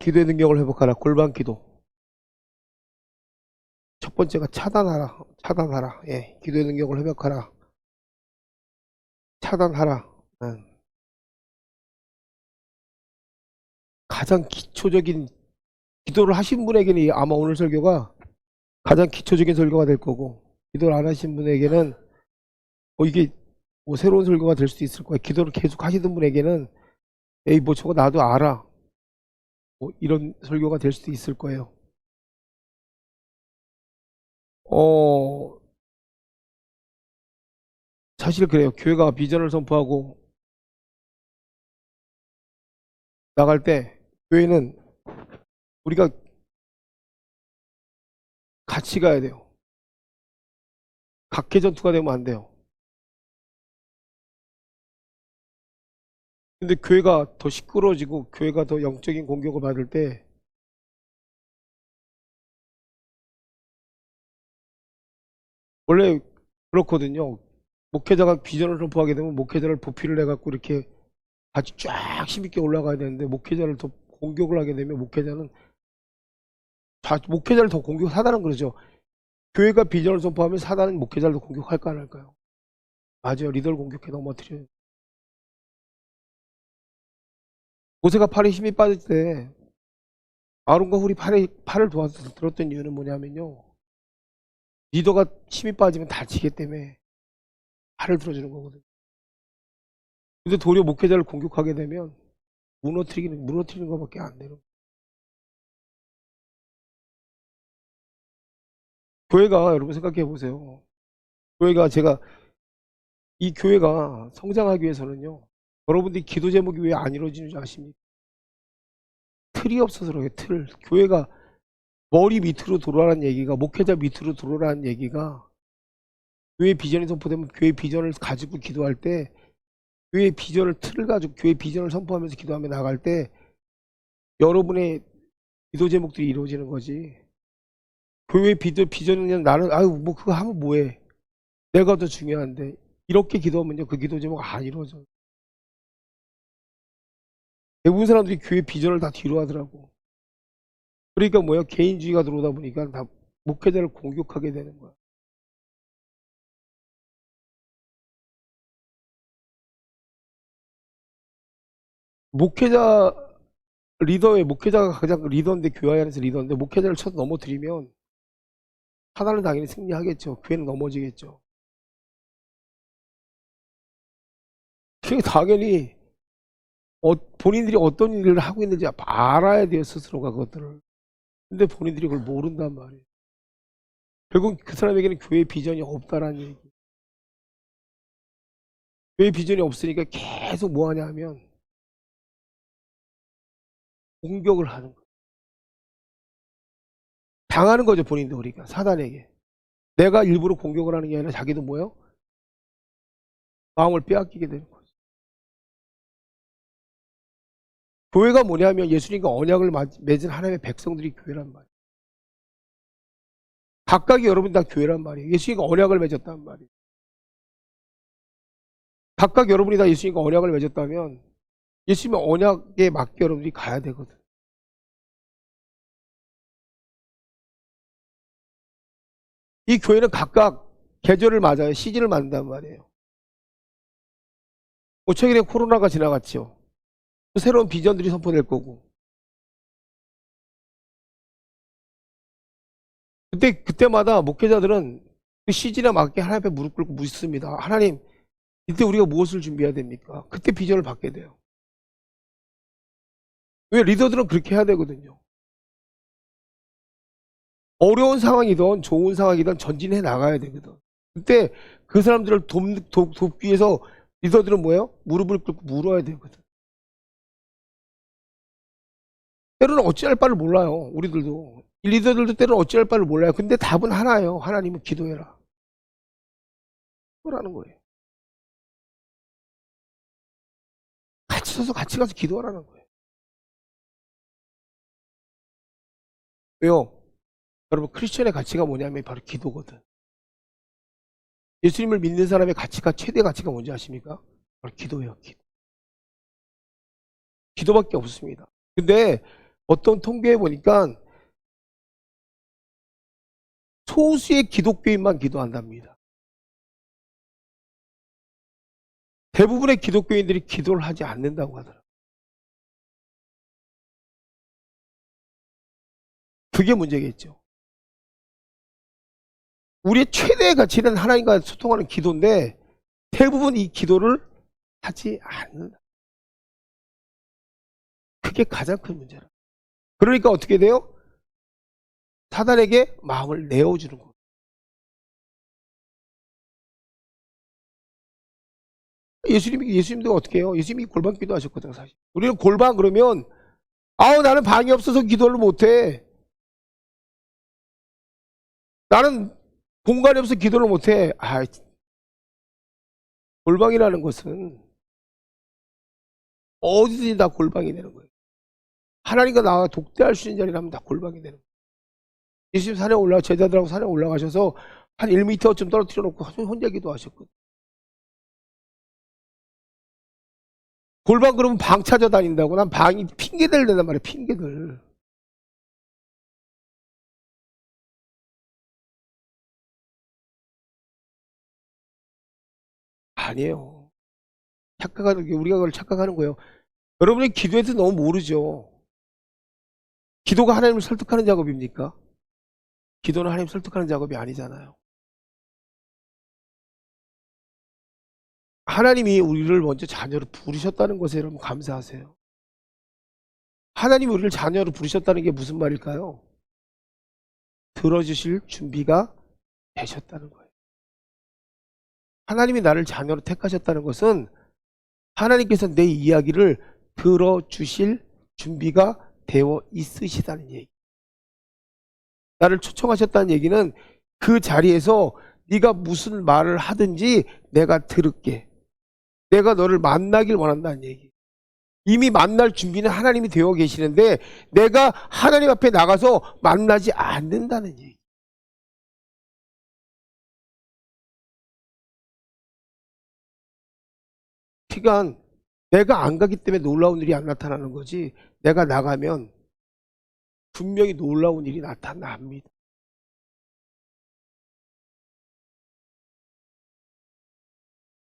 기도의 능력을 회복하라. 골반 기도. 첫 번째가 차단하라. 차단하라. 예, 기도의 능력을 회복하라. 차단하라. 가장 기초적인 기도를 하신 분에게는 아마 오늘 설교가 가장 기초적인 설교가 될 거고, 기도를 안 하신 분에게는 이게 뭐 새로운 설교가 될 수도 있을 거예요. 기도를 계속 하시던 분에게는 에이 뭐 저거 나도 알아. 뭐 이런 설교가 될 수도 있을 거예요. 사실 그래요. 교회가 비전을 선포하고 나갈 때 교회는 우리가 같이 가야 돼요. 각계 전투가 되면 안 돼요. 근데 교회가 더 시끄러워지고 교회가 더 영적인 공격을 받을 때 원래 그렇거든요. 목회자가 비전을 선포하게 되면 목회자를 보필을 해갖고 이렇게 같이 쫙 힘있게 올라가야 되는데 목회자를 더 공격을 하게 되면 목회자를 더 공격하다는 거죠. 교회가 비전을 선포하면 사단은 목회자를 더 공격할까 안 할까요? 맞아요. 리더를 공격해 넘어뜨려요. 모세가 팔에 힘이 빠질 때 아론과 훌이 팔을 도와서 들었던 이유는 뭐냐면요. 리더가 힘이 빠지면 다치기 때문에 팔을 들어주는 거거든요. 근데 도리어 목회자를 공격하게 되면 무너뜨리는 것밖에 안 되는 거예요. 교회가 여러분 생각해 보세요. 이 교회가 성장하기 위해서는요. 여러분들이 기도 제목이 왜 안 이루어지는 줄 아십니까? 틀이 없어서 그래요. 틀. 교회가 머리 밑으로 돌아라는 얘기가, 목회자 밑으로 돌아라는 얘기가, 교회 비전이 선포되면 교회 비전을 가지고 기도할 때, 교회 비전을 틀을 가지고 교회 비전을 선포하면서 기도하며 나갈 때 여러분의 기도 제목들이 이루어지는 거지. 교회 비전은 나는 뭐 그거 하면 뭐해. 내가 더 중요한데. 이렇게 기도하면요. 그 기도 제목 안 이루어져. 대부분 사람들이 교회 비전을 다 뒤로 하더라고. 그러니까 뭐야? 개인주의가 들어오다 보니까 다 목회자를 공격하게 되는 거야. 목회자가 가장 리더인데, 교회 안에서 리더인데, 목회자를 쳐서 넘어뜨리면 사단은 당연히 승리하겠죠. 교회는 넘어지겠죠. 당연히 본인들이 어떤 일을 하고 있는지 알아야 돼요. 스스로가 그것들을. 근데 본인들이 그걸 모른단 말이에요. 결국 그 사람에게는 교회 비전이 없다라는 얘기. 교회 비전이 없으니까 계속 뭐 하냐 하면 공격을 하는 거예요. 당하는 거죠. 본인도. 그러니까 사단에게. 내가 일부러 공격을 하는 게 아니라 자기도 뭐예요? 마음을 빼앗기게 되는 거죠. 교회가 뭐냐면 예수님과 언약을 맺은 하나님의 백성들이 교회란 말이에요. 각각이 여러분 다 교회란 말이에요. 예수님과 언약을 맺었단 말이에요. 각각 여러분이 다 예수님과 언약을 맺었다면 예수님의 언약에 맞게 여러분들이 가야 되거든. 이 교회는 각각 계절을 맞아요. 시즌을 맞는단 말이에요. 뭐 최근에 코로나가 지나갔죠. 새로운 비전들이 선포될 거고. 그때마다 목회자들은 그 시즌에 맞게 하나님 앞에 무릎 꿇고 묻습니다. 하나님, 이때 우리가 무엇을 준비해야 됩니까? 그때 비전을 받게 돼요. 왜? 리더들은 그렇게 해야 되거든요. 어려운 상황이든 좋은 상황이든 전진해 나가야 되거든. 그때 그 사람들을 돕기 위해서 리더들은 뭐예요? 무릎을 꿇고 물어야 되거든. 때로는 어찌할 바를 몰라요. 우리들도. 리더들도 때로는 어찌할 바를 몰라요. 근데 답은 하나예요. 하나님은 기도해라. 그거라는 거예요. 같이 서서 같이 가서 기도하라는 거예요. 왜요? 여러분, 크리스천의 가치가 뭐냐면 바로 기도거든. 예수님을 믿는 사람의 가치가, 최대 가치가 뭔지 아십니까? 바로 기도예요. 기도밖에 없습니다. 근데 어떤 통계에 보니까 소수의 기독교인만 기도한답니다. 대부분의 기독교인들이 기도를 하지 않는다고 하더라고요. 그게 문제겠죠. 우리의 최대의 가치는 하나님과 소통하는 기도인데 대부분 이 기도를 하지 않는다. 그게 가장 큰 문제라. 그러니까 어떻게 돼요? 사단에게 마음을 내어주는 거예요. 예수님도 어떻게 해요? 예수님이 골방 기도하셨거든요, 사실. 우리는 골방 그러면, 아우, 나는 방이 없어서 기도를 못해. 나는 공간이 없어서 기도를 못해. 아, 골방이라는 것은 어디든지 다 골방이 되는 거예요. 하나님과 나와 독대할 수 있는 자리라면 다 골방이 되는 거예요. 예수님 제자들하고 산에 올라가셔서 한 1m쯤 떨어뜨려 놓고 혼자 기도하셨거든요. 골방 그러면 방 찾아다닌다고. 난 방이 핑계들 된단 말이야, 핑계들. 아니에요. 우리가 그걸 착각하는 거예요. 여러분이 기도해서 너무 모르죠. 기도가 하나님을 설득하는 작업입니까? 기도는 하나님 설득하는 작업이 아니잖아요. 하나님이 우리를 먼저 자녀로 부르셨다는 것에 여러분 감사하세요. 하나님이 우리를 자녀로 부르셨다는 게 무슨 말일까요? 들어주실 준비가 되셨다는 거예요. 하나님이 나를 자녀로 택하셨다는 것은 하나님께서 내 이야기를 들어주실 준비가 되어 있으시다는 얘기. 나를 초청하셨다는 얘기는 그 자리에서 네가 무슨 말을 하든지 내가 들을게. 내가 너를 만나길 원한다는 얘기. 이미 만날 준비는 하나님이 되어 계시는데 내가 하나님 앞에 나가서 만나지 않는다는 얘기. 그러니까 내가 안 가기 때문에 놀라운 일이 안 나타나는 거지, 내가 나가면 분명히 놀라운 일이 나타납니다.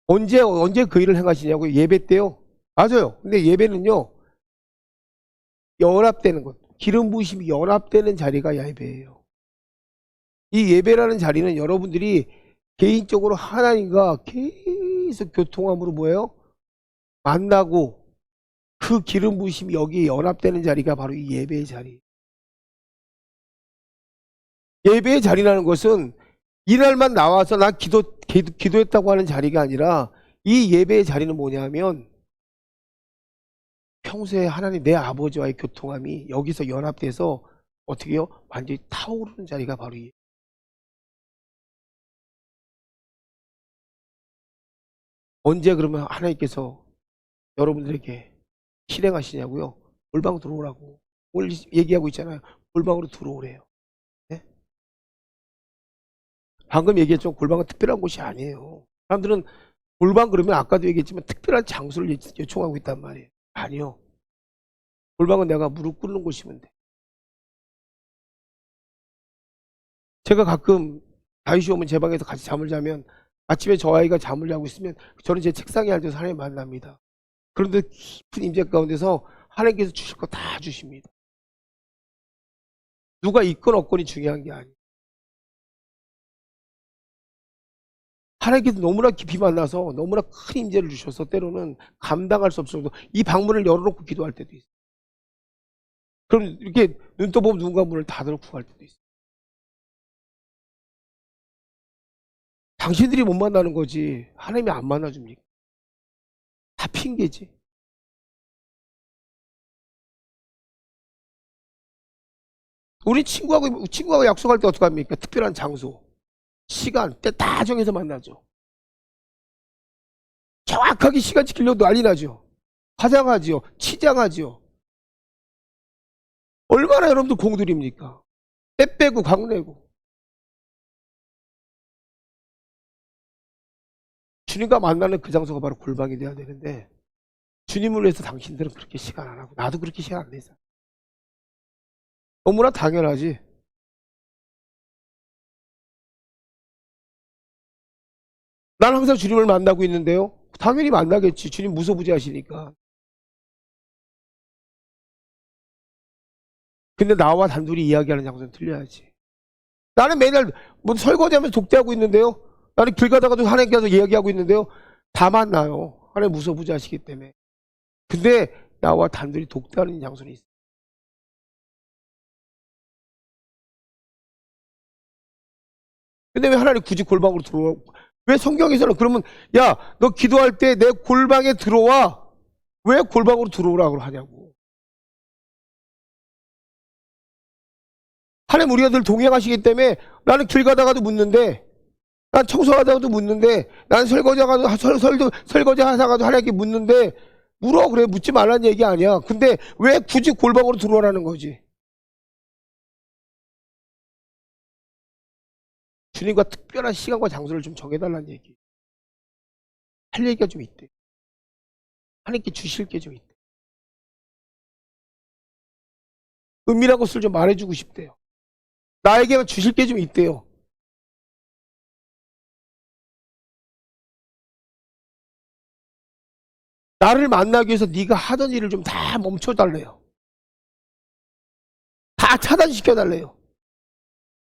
언제 그 일을 행하시냐고요? 예배 때요? 맞아요. 근데 예배는요, 연합되는 것, 기름 부으심이 연합되는 자리가 예배예요. 이 예배라는 자리는 여러분들이 개인적으로 하나님과 계속 교통함으로 뭐예요? 만나고 그 기름 부으심이 여기에 연합되는 자리가 바로 이 예배의 자리. 예배의 자리라는 것은 이날만 나와서 나 기도했다고 하는 자리가 아니라 이 예배의 자리는 뭐냐면 평소에 하나님 내 아버지와의 교통함이 여기서 연합돼서 어떻게 해요? 완전히 타오르는 자리가 바로 이. 언제 그러면 하나님께서 여러분들에게 실행하시냐고요? 골방 들어오라고. 오늘 얘기하고 있잖아요. 골방으로 들어오래요. 네? 방금 얘기했죠. 골방은 특별한 곳이 아니에요. 사람들은 골방 그러면 아까도 얘기했지만 특별한 장소를 요청하고 있단 말이에요. 아니요. 골방은 내가 무릎 꿇는 곳이면 돼. 제가 가끔 다윗이 오면 제 방에서 같이 잠을 자면 아침에 저 아이가 잠을 자고 있으면 저는 제 책상에 앉아서 하나님 만납니다. 그런데 깊은 임재 가운데서 하나님께서 주실 거 다 주십니다. 누가 있건 없건이 중요한 게 아니에요. 하나님께서 너무나 깊이 만나서 너무나 큰 임재를 주셔서 때로는 감당할 수 없을 정도 이 방문을 열어놓고 기도할 때도 있어요. 그럼 이렇게 눈 떠보면 누군가 문을 닫아놓고 갈 때도 있어요. 당신들이 못 만나는 거지 하나님이 안 만나줍니까? 다 핑계지. 우리 친구하고 약속할 때 어떡합니까? 특별한 장소, 시간, 때 다 정해서 만나죠. 정확하게 시간 지키려고 난리 나죠. 화장하죠. 치장하죠. 얼마나 여러분들 공들입니까? 때 빼고 강내고. 주님과 만나는 그 장소가 바로 골방이 돼야 되는데 주님을 위해서 당신들은 그렇게 시간 안 하고 나도 그렇게 시간 안 내서 너무나 당연하지. 난 항상 주님을 만나고 있는데요. 당연히 만나겠지. 주님 무소부지하시니까. 근데 나와 단둘이 이야기하는 장소는 틀려야지. 나는 매일 뭐 설거지하면서 독대하고 있는데요. 나는 길 가다가도 하나님께서 이야기하고 있는데요. 다 만나요. 하나님 무소부지하시기 때문에. 근데 나와 단둘이 독대하는 장소는 있어. 근데 왜 하나님 굳이 골방으로 들어와? 왜 성경에서는 그러면 야, 너 기도할 때 내 골방에 들어와. 왜 골방으로 들어오라고 하냐고. 하나님 우리가 늘 동행하시기 때문에 나는 길 가다가도 묻는데, 난 청소하다가도 묻는데, 난 설거지 하다가도 하나님께 묻는데, 물어. 그래, 묻지 말라는 얘기 아니야. 근데 왜 굳이 골방으로 들어오라는 거지? 주님과 특별한 시간과 장소를 좀 정해달라는 얘기. 할 얘기가 좀 있대. 하나님께 주실 게 좀 있대. 은밀한 것을 좀 말해주고 싶대요. 나에게만 주실 게 좀 있대요. 나를 만나기 위해서 네가 하던 일을 좀 다 멈춰달래요. 다 차단시켜달래요.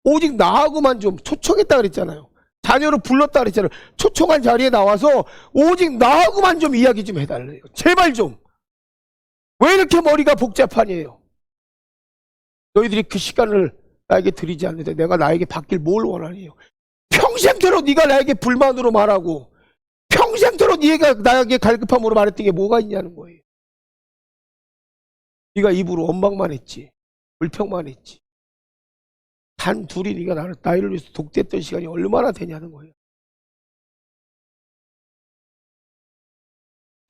오직 나하고만 좀 초청했다 그랬잖아요. 자녀를 불렀다 그랬잖아요. 초청한 자리에 나와서 오직 나하고만 좀 이야기 좀 해달래요. 제발 좀. 왜 이렇게 머리가 복잡하니에요? 너희들이 그 시간을 나에게 드리지 않는데 내가 나에게 받길 뭘 원하니요? 평생토록 네가 나에게 불만으로 말하고 평생토록 네가 나에게 갈급함으로 말했던 게 뭐가 있냐는 거예요. 네가 입으로 원망만 했지. 불평만 했지. 단 둘이 네가 나를 위해서 독대했던 시간이 얼마나 되냐는 거예요.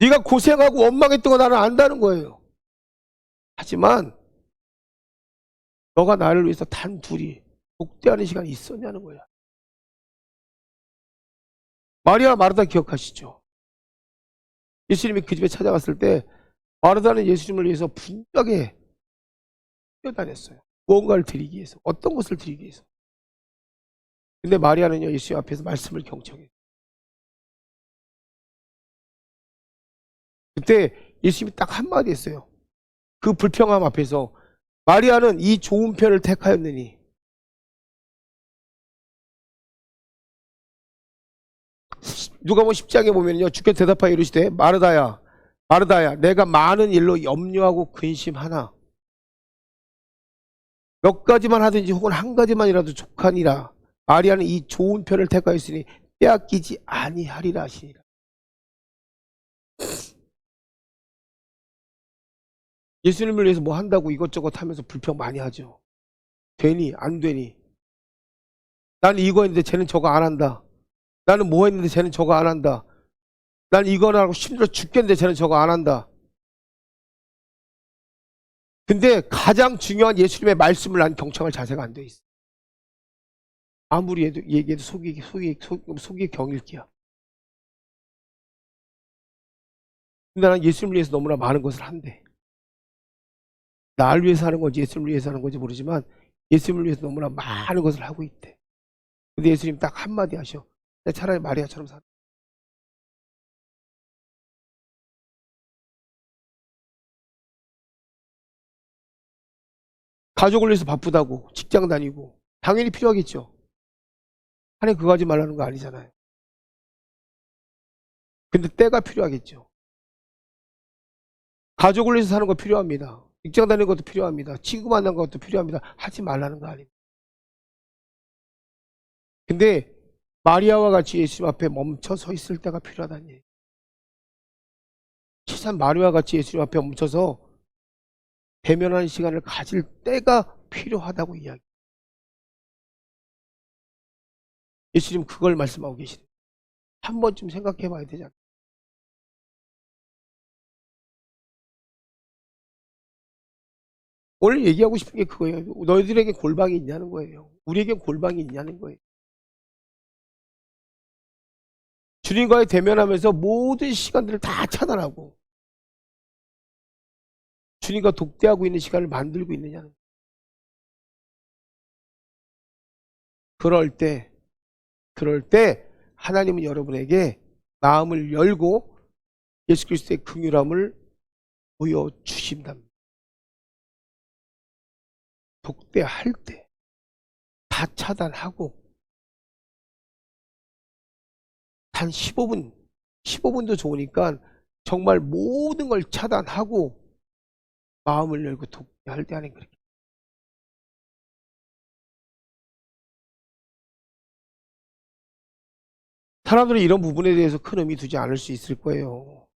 네가 고생하고 원망했던 거 나는 안다는 거예요. 하지만 너가 나를 위해서 단 둘이 독대하는 시간이 있었냐는 거야. 마리아 마르다 기억하시죠? 예수님이 그 집에 찾아갔을 때 마르다는 예수님을 위해서 분명하게 뛰어다녔어요. 무언가를 드리기 위해서. 어떤 것을 드리기 위해서. 근데 마리아는요, 예수님 앞에서 말씀을 경청해요. 그때 예수님이 딱 한마디 했어요. 그 불평함 앞에서 마리아는 이 좋은 편을 택하였느니 누가복음 10장에 보면요, 주께서 대답하여 이르시되 마르다야 마르다야 내가 많은 일로 염려하고 근심하나 몇 가지만 하든지 혹은 한 가지만이라도 족하니라. 마리아는 이 좋은 편을 택하였으니 빼앗기지 아니하리라 하시니라. 예수님을 위해서 뭐 한다고 이것저것 하면서 불평 많이 하죠. 되니 안 되니. 나는 이거 했는데 쟤는 저거 안 한다. 나는 뭐 했는데 쟤는 저거 안 한다. 난 이거나 하고 힘들어 죽겠는데 쟤는 저거 안 한다. 근데 가장 중요한 예수님의 말씀을 난 경청할 자세가 안 돼 있어. 아무리 얘기해도 속이 경일기야. 근데 난 예수님을 위해서 너무나 많은 것을 한대. 나를 위해서 하는 건지 예수님을 위해서 하는 건지 모르지만 예수님을 위해서 너무나 많은 것을 하고 있대. 근데 예수님 딱 한마디 하셔. 차라리 마리아처럼 살아. 가족을 위해서 바쁘다고 직장 다니고 당연히 필요하겠죠. 하나님 그거 하지 말라는 거 아니잖아요. 근데 때가 필요하겠죠. 가족을 위해서 사는 거 필요합니다. 직장 다니는 것도 필요합니다. 친구 만나는 것도 필요합니다. 하지 말라는 거 아닙니다. 근데 마리아와 같이 예수님 앞에 멈춰 서 있을 때가 필요하다는 얘기. 치산 마리아와 같이 예수님 앞에 멈춰서 대면하는 시간을 가질 때가 필요하다고 이야기. 예수님 그걸 말씀하고 계시네요. 한 번쯤 생각해 봐야 되지 않나. 오늘 얘기하고 싶은 게 그거예요. 너희들에게 골방이 있냐는 거예요. 우리에게 골방이 있냐는 거예요. 주님과의 대면하면서 모든 시간들을 다 차단하고 주님과 독대하고 있는 시간을 만들고 있느냐는 거예요. 그럴 때 하나님은 여러분에게 마음을 열고 예수 그리스도의 긍휼함을 보여주신답니다. 독대할 때 다 차단하고 단 15분도 좋으니까 정말 모든 걸 차단하고 마음을 열고 독대할 때 하는 그렇게. 사람들은 이런 부분에 대해서 큰 의미 두지 않을 수 있을 거예요.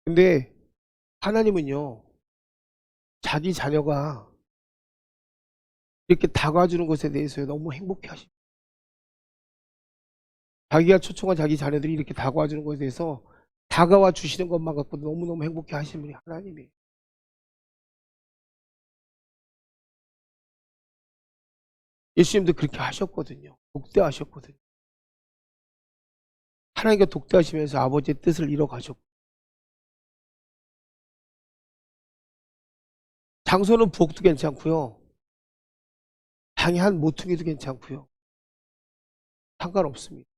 근데 하나님은요, 자기 자녀가 이렇게 다가와주는 것에 대해서 너무 행복해 하십니다. 자기가 초청한 자기 자녀들이 이렇게 다가와주는 것에 대해서 다가와 주시는 것만 갖고 너무너무 행복해 하시는 분이 하나님이에요. 예수님도 그렇게 하셨거든요. 독대하셨거든요. 하나님과 독대하시면서 아버지의 뜻을 이뤄가셨고, 장소는 부엌도 괜찮고요. 방이 한 모퉁이도 괜찮고요. 상관없습니다.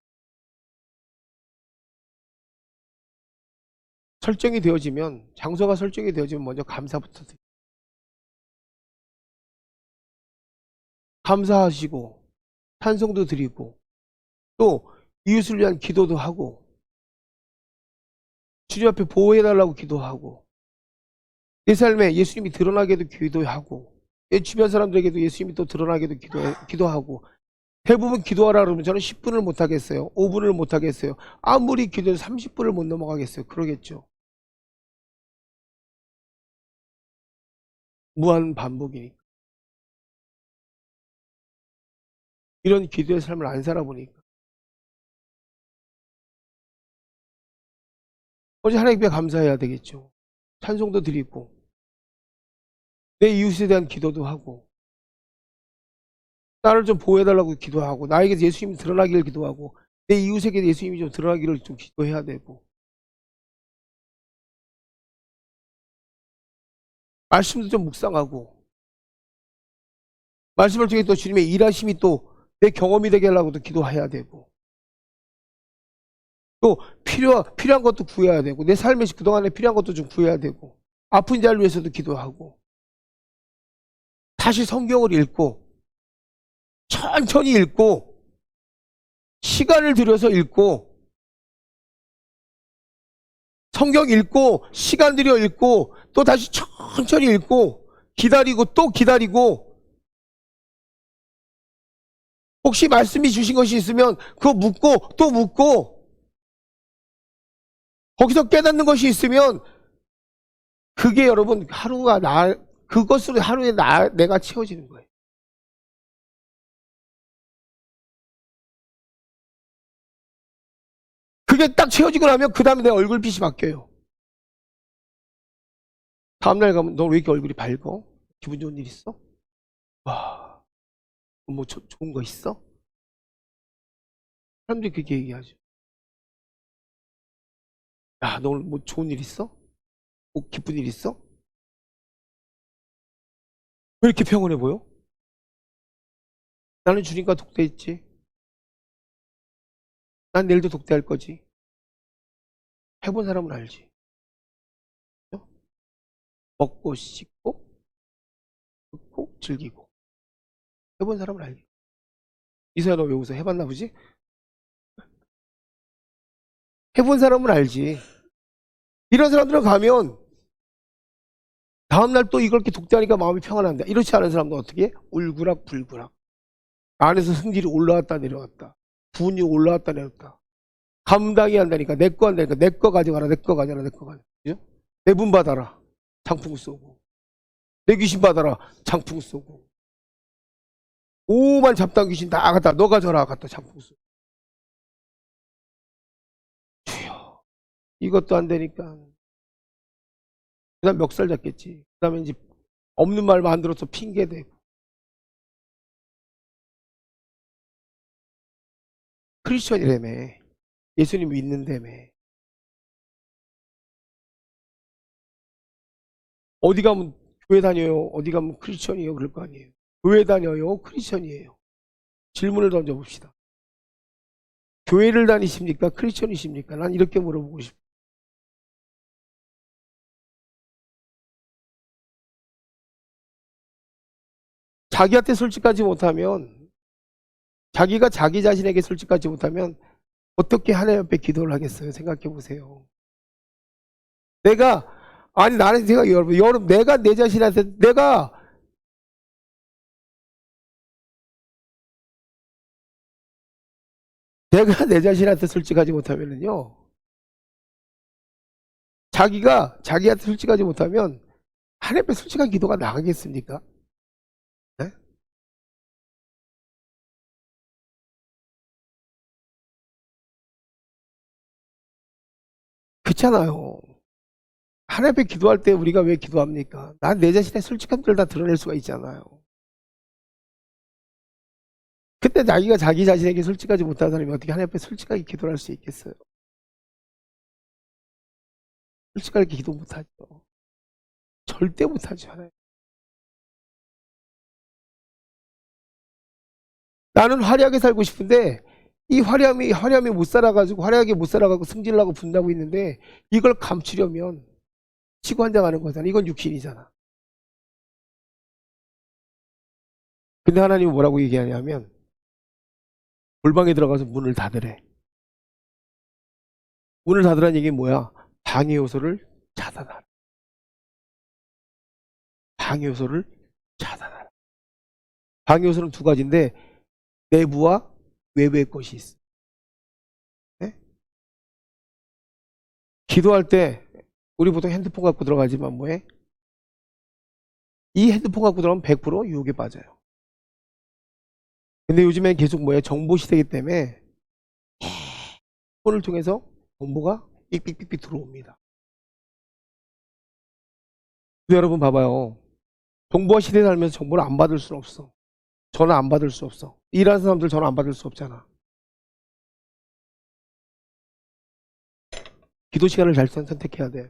장소가 설정이 되어지면 먼저 감사부터 드립니다. 감사하시고 찬송도 드리고 또 이웃을 위한 기도도 하고 주님 앞에 보호해달라고 기도하고 내 삶에 예수님이 드러나게도 기도하고 내 주변 사람들에게도 예수님이 또 드러나게도 기도하고 대부분 기도하라 그러면 저는 10분을 못 하겠어요. 5분을 못 하겠어요. 아무리 기도해도 30분을 못 넘어가겠어요. 그러겠죠. 무한 반복이니까. 이런 기도의 삶을 안 살아보니까 어제 하나님께 감사해야 되겠죠. 찬송도 드리고 내 이웃에 대한 기도도 하고 나를 좀 보호해달라고 기도하고 나에게 예수님이 드러나기를 기도하고 내 이웃에게 예수님이 좀 드러나기를 좀 기도해야 되고 말씀도 좀 묵상하고 말씀을 통해 또 주님의 일하심이 또 내 경험이 되게 하려고도 기도해야 되고 또 필요한 것도 구해야 되고 내 삶에 그동안에 필요한 것도 좀 구해야 되고 아픈 자를 위해서도 기도하고 다시 성경을 읽고 천천히 읽고 시간을 들여서 읽고 성경 읽고 시간 들여 읽고 또 다시 천천히 읽고 기다리고 또 기다리고 혹시 말씀이 주신 것이 있으면 그거 묻고 또 묻고 거기서 깨닫는 것이 있으면 그게 여러분 그것으로 하루에 내가 채워지는 거예요. 그게 딱 채워지고 나면 그 다음에 내 얼굴빛이 바뀌어요. 다음날 가면 너 왜 이렇게 얼굴이 밝어? 기분 좋은 일 있어? 와, 뭐 좋은 거 있어? 사람들이 그렇게 얘기하죠. 야, 너 오늘 뭐 좋은 일 있어? 뭐 기쁜 일 있어? 왜 이렇게 평온해 보여? 나는 주님과 독대했지. 난 내일도 독대할 거지. 해본 사람은 알지. 먹고 씻고 듣고 즐기고 해본 사람은 알지. 이사야 너 왜 웃어? 해봤나 보지? 해본 사람은 알지. 이런 사람들은 가면 다음날 또 이걸 이렇게 독대하니까 마음이 평안한다. 이렇지 않은 사람도 어떻게 해? 울구락 불구락. 안에서 성질이 올라왔다 내려왔다. 분이 올라왔다 내려왔다. 감당이 한다니까 내 거 한다니까 내 거 가져가라 내 거 가져라 내 거 가져라. 그죠? 내 분 받아라. 장풍 쏘고. 내 귀신 받아라. 장풍 쏘고. 오만 잡다한 귀신 다 갖다 너 가져라 갖다 장풍 쏘고. 주여. 이것도 안 되니까. 그 다음 멱살 잡겠지. 그 다음에 이제 없는 말 만들어서 핑계대고. 크리스천이라며. 예수님 믿는다며. 어디 가면 교회 다녀요. 어디 가면 크리스천이에요. 그럴 거 아니에요. 교회 다녀요? 크리스천이에요? 질문을 던져봅시다. 교회를 다니십니까? 크리스천이십니까? 난 이렇게 물어보고 싶어요. 자기한테 솔직하지 못하면, 자기가 자기 자신에게 솔직하지 못하면 어떻게 하나님 앞에 기도를 하겠어요? 생각해 보세요. 아니 나는 제가 여러분 내가 내 자신한테 내가 내 자신한테 솔직하지 못하면은요, 자기가 자기한테 솔직하지 못하면 하나님 앞에 솔직한 기도가 나가겠습니까? 네? 그렇잖아요. 하나님 앞에 기도할 때 우리가 왜 기도합니까? 난 내 자신의 솔직함들을 다 드러낼 수가 있잖아요. 근데 자기가 자기 자신에게 솔직하지 못한 사람이 어떻게 하나님 앞에 솔직하게 기도를 할 수 있겠어요? 솔직하게 기도 못하죠. 절대 못하죠. 하나님. 나는 화려하게 살고 싶은데 이 화려함이 못 살아가지고 화려하게 못 살아가고 승질나고 분다고 있는데 이걸 감추려면 치고한장하는 거잖아. 이건 육신이잖아. 근데 하나님은 뭐라고 얘기하냐면 골방에 들어가서 문을 닫으래. 문을 닫으라는 얘기는 뭐야? 방해 요소를 차단하라. 방해 요소를 차단하라. 방해 요소는 두 가지인데 내부와 외부의 것이 있어. 네? 기도할 때 우리 보통 핸드폰 갖고 들어가지만 뭐해? 이 핸드폰 갖고 들어가면 100% 유혹에 빠져요. 근데 요즘엔 계속 뭐야? 정보 시대이기 때문에 폰을 통해서 정보가 삑삑삑삑 들어옵니다. 근데 여러분 봐봐요. 정보화 시대에 살면서 정보를 안 받을 수는 없어. 전화 안 받을 수 없어. 일하는 사람들 전화 안 받을 수 없잖아. 기도 시간을 잘 선택해야 돼.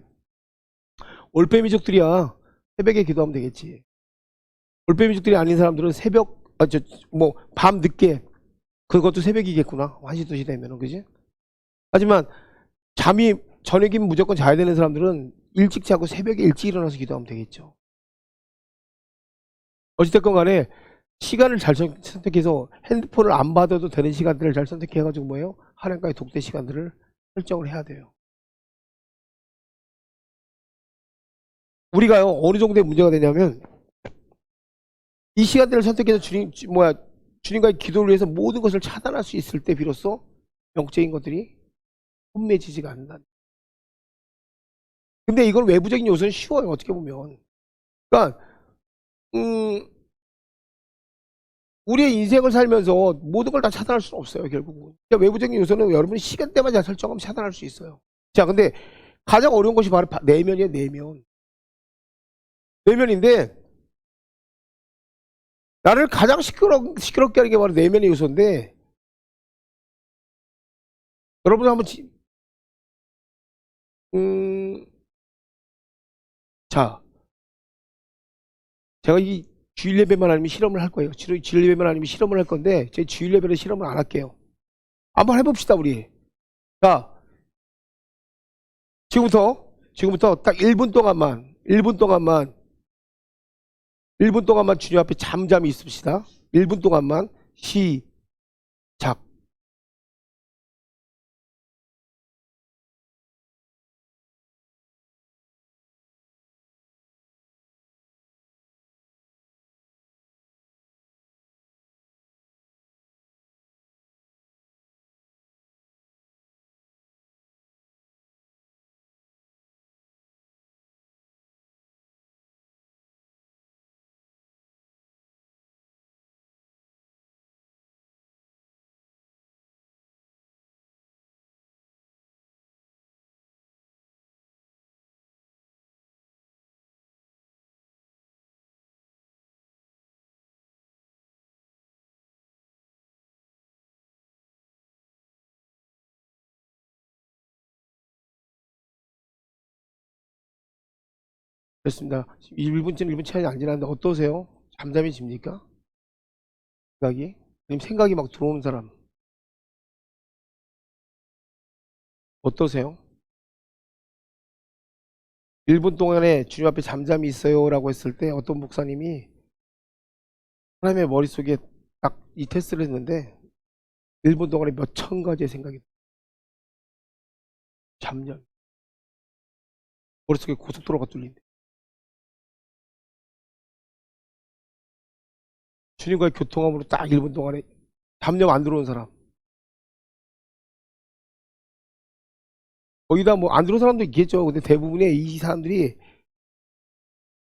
올빼미족들이야 새벽에 기도하면 되겠지. 올빼미족들이 아닌 사람들은 밤 늦게, 그것도 새벽이겠구나. 1시, 2시 되면은, 그지? 하지만 저녁이면 무조건 자야 되는 사람들은 일찍 자고 새벽에 일찍 일어나서 기도하면 되겠죠. 어찌됐건 간에 시간을 잘 선택해서 핸드폰을 안 받아도 되는 시간들을 잘 선택해가지고 뭐예요? 하나님과의 독대 시간들을 설정을 해야 돼요. 우리가요, 어느 정도의 문제가 되냐면, 이 시간대를 선택해서 주님과의 기도를 위해서 모든 것을 차단할 수 있을 때 비로소 영적인 것들이 혼매지지가 않는다. 근데 이건 외부적인 요소는 쉬워요, 어떻게 보면. 그러니까, 우리의 인생을 살면서 모든 걸 다 차단할 수는 없어요, 결국은. 그러니까 외부적인 요소는 여러분이 시간대만 잘 설정하면 차단할 수 있어요. 자, 근데 가장 어려운 것이 바로 내면이에요, 내면. 내면인데, 나를 가장 시끄럽게 하는 게 바로 내면의 요소인데, 여러분 한번, 자, 제가 이 주일 예배만 아니면 실험을 할 거예요. 주일 예배만 아니면 실험을 할 건데, 제 주일 예배는 실험을 안 할게요. 한번 해봅시다, 우리. 자, 지금부터 딱 1분 동안만 주님 앞에 잠잠히 있읍시다. 1분 동안만 시작. 됐습니다. 1분 차이 안 지났는데 어떠세요? 잠잠해집니까? 생각이 막 들어오는 사람 어떠세요? 1분 동안에 주님 앞에 잠잠히 있어요 라고 했을 때 어떤 목사님이 사람의 머릿속에 딱 이 테스트를 했는데 1분 동안에 몇 천 가지의 생각이 잠잠 머릿속에 고속도로가 뚫린대. 주님과의 교통함으로 딱 1분 동안에 잠잠 안 들어오는 사람 거기다 뭐 안 들어오는 사람도 있겠죠. 근데 대부분의 이 사람들이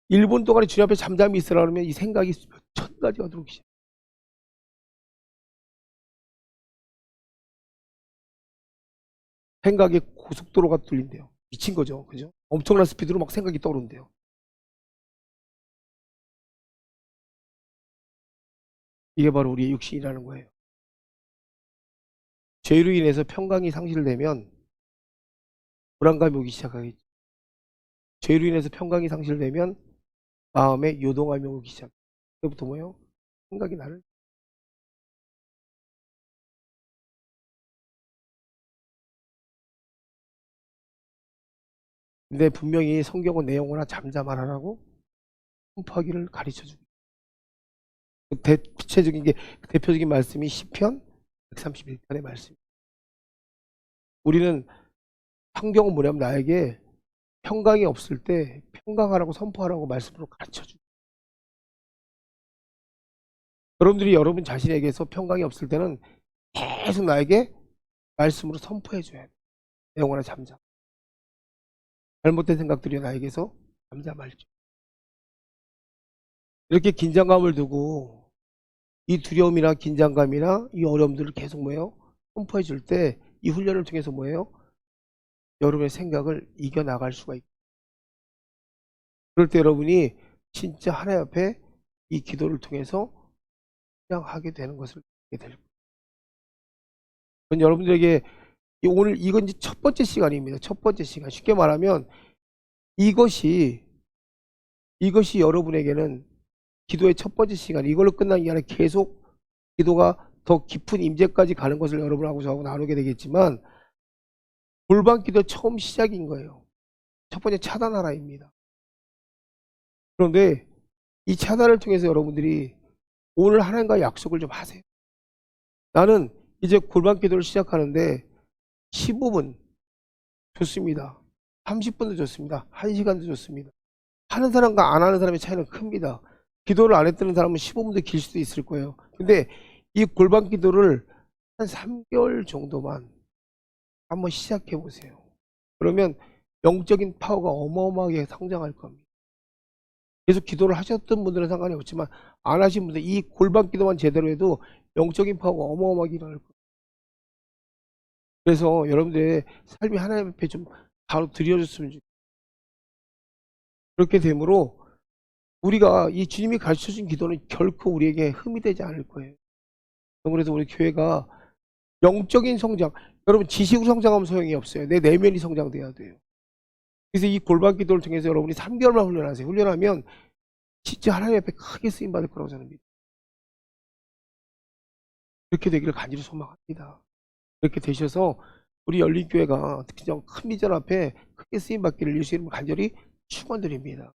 1분 동안에 주님 앞에 잠잠히 있으라 그러면 이 생각이 몇 천 가지가 들어오기 시작해요. 생각에 고속도로가 뚫린대요. 미친 거죠. 그죠? 엄청난 스피드로 막 생각이 떠오른대요. 이게 바로 우리의 육신이라는 거예요. 죄로 인해서 평강이 상실되면 불안감이 오기 시작하겠죠. 죄로 인해서 평강이 상실되면 마음에 요동함이 오기 시작해요. 그때부터 뭐예요? 생각이 나를. 근데 분명히 성경은 내용을 잠잠하라고 선포하기를 가르쳐주고 대표적인 게 대표적인 말씀이 시편 131편의 말씀. 우리는 성경은 뭐냐면 나에게 평강이 없을 때 평강하라고 선포하라고 말씀으로 가르쳐주고 여러분들이 여러분 자신에게서 평강이 없을 때는 계속 나에게 말씀으로 선포해줘야 돼. 영원한 잠잠. 잘못된 생각들이 나에게서 잠잠할죠. 이렇게 긴장감을 두고 이 두려움이나 긴장감이나 이 어려움들을 계속 뭐예요? 선포해 줄 때 이 훈련을 통해서 뭐예요? 여러분의 생각을 이겨나갈 수가 있고 그럴 때 여러분이 진짜 하나님 앞에 이 기도를 통해서 하게 되는 것을 알게 될 거예요. 여러분들에게 오늘 이건 이제 첫 번째 시간입니다. 첫 번째 시간. 쉽게 말하면 이것이 여러분에게는 기도의 첫 번째 시간. 이걸로 끝나는 게 아니라 계속 기도가 더 깊은 임재까지 가는 것을 여러분하고 저하고 나누게 되겠지만 골방 기도 처음 시작인 거예요. 첫 번째 차단하라입니다. 그런데 이 차단을 통해서 여러분들이 오늘 하나님과 약속을 좀 하세요. 나는 이제 골방 기도를 시작하는데 15분 좋습니다. 30분도 좋습니다. 1시간도 좋습니다. 하는 사람과 안 하는 사람의 차이는 큽니다. 기도를 안 했던 사람은 15분도 길 수도 있을 거예요. 근데 이 골방 기도를 한 3개월 정도만 한번 시작해 보세요. 그러면 영적인 파워가 어마어마하게 성장할 겁니다. 계속 기도를 하셨던 분들은 상관이 없지만 안 하신 분들 이 골방 기도만 제대로 해도 영적인 파워가 어마어마하게 일어날 거예요. 그래서 여러분들의 삶이 하나님 앞에 좀 바로 드려졌으면 좋겠어요. 그렇게 되므로 우리가 이 주님이 가르쳐준 기도는 결코 우리에게 흠이 되지 않을 거예요. 그래서 우리 교회가 영적인 성장, 여러분 지식으로 성장하면 소용이 없어요. 내 내면이 성장돼야 돼요. 그래서 이 골방 기도를 통해서 여러분이 3개월만 훈련하세요. 훈련하면 진짜 하나님 앞에 크게 쓰임받을 거라고 저는 믿어요. 그렇게 되기를 간절히 소망합니다. 그렇게 되셔서 우리 열린교회가 특히 큰 비전 앞에 크게 쓰임받기를 예수 이름으로 간절히 축원드립니다.